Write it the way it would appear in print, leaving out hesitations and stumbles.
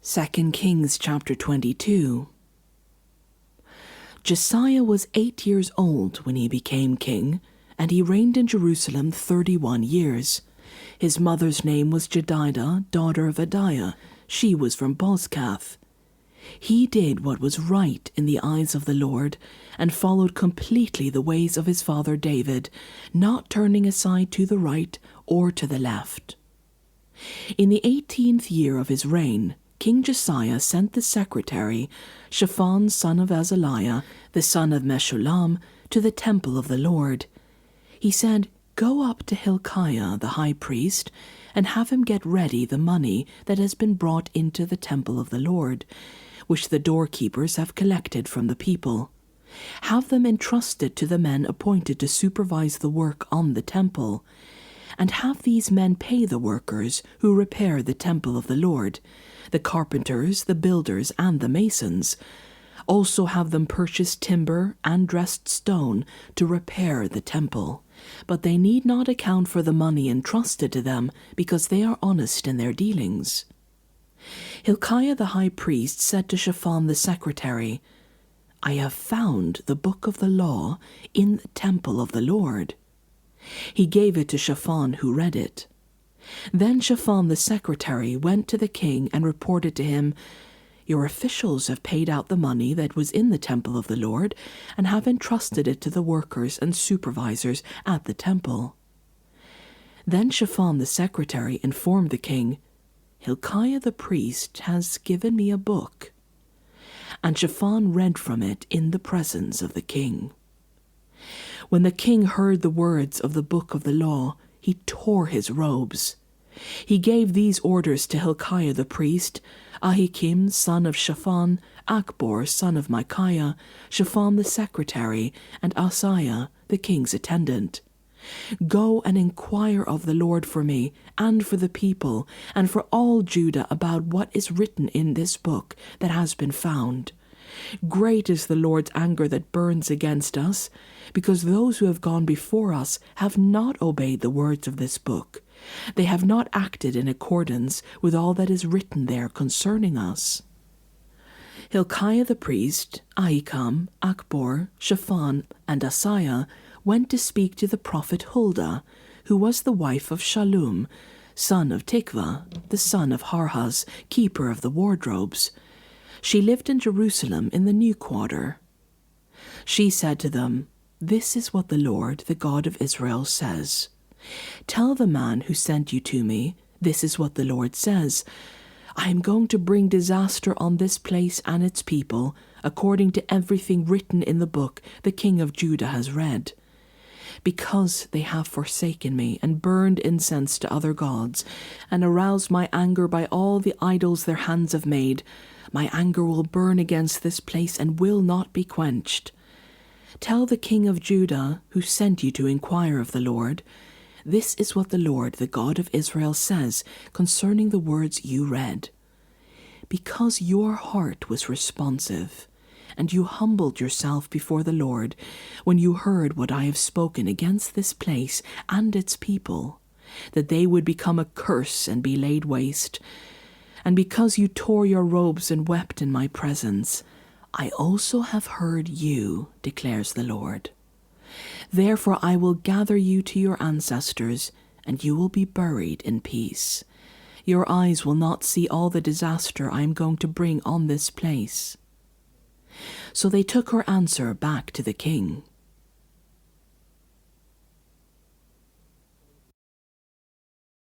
2 Kings chapter 22. Josiah was 8 years old when he became king, and he reigned in Jerusalem 31 years. His mother's name was Jedidah, daughter of Adiah. She was from Bozkath. He did what was right in the eyes of the Lord, and followed completely the ways of his father David, not turning aside to the right or to the left. In the 18th year of his reign, King Josiah sent the secretary, Shaphan son of Azaliah, the son of Meshullam, to the temple of the Lord. He said, "Go up to Hilkiah the high priest, and have him get ready the money that has been brought into the temple of the Lord, which the doorkeepers have collected from the people. Have them entrusted to the men appointed to supervise the work on the temple, and have these men pay the workers who repair the temple of the Lord, the carpenters, the builders, and the masons. Also have them purchase timber and dressed stone to repair the temple. But they need not account for the money entrusted to them, because they are honest in their dealings." Hilkiah the high priest said to Shaphan the secretary, "I have found the book of the law in the temple of the Lord." He gave it to Shaphan, who read it. Then Shaphan the secretary went to the king and reported to him, "Your officials have paid out the money that was in the temple of the Lord, and have entrusted it to the workers and supervisors at the temple." Then Shaphan the secretary informed the king, "Hilkiah the priest has given me a book." And Shaphan read from it in the presence of the king. When the king heard the words of the book of the law, he tore his robes. He gave these orders to Hilkiah the priest, Ahikam son of Shaphan, Achbor son of Micaiah, Shaphan the secretary, and Asaiah the king's attendant. "Go and inquire of the Lord for me, and for the people, and for all Judah about what is written in this book that has been found. Great is the Lord's anger that burns against us, because those who have gone before us have not obeyed the words of this book. They have not acted in accordance with all that is written there concerning us." Hilkiah the priest, Ahikam, Achbor, Shaphan, and Asaiah went to speak to the prophet Huldah, who was the wife of Shallum, son of Tikvah, the son of Harhas, keeper of the wardrobes. She lived in Jerusalem in the new quarter. She said to them, "This is what the Lord, the God of Israel, says. Tell the man who sent you to me, this is what the Lord says. I am going to bring disaster on this place and its people, according to everything written in the book the king of Judah has read. Because they have forsaken me and burned incense to other gods, and aroused my anger by all the idols their hands have made, my anger will burn against this place and will not be quenched. Tell the king of Judah, who sent you to inquire of the Lord, this is what the Lord, the God of Israel, says concerning the words you read. Because your heart was responsive, and you humbled yourself before the Lord when you heard what I have spoken against this place and its people, that they would become a curse and be laid waste, and because you tore your robes and wept in my presence, I also have heard you, declares the Lord. Therefore I will gather you to your ancestors, and you will be buried in peace. Your eyes will not see all the disaster I am going to bring on this place." So they took her answer back to the king.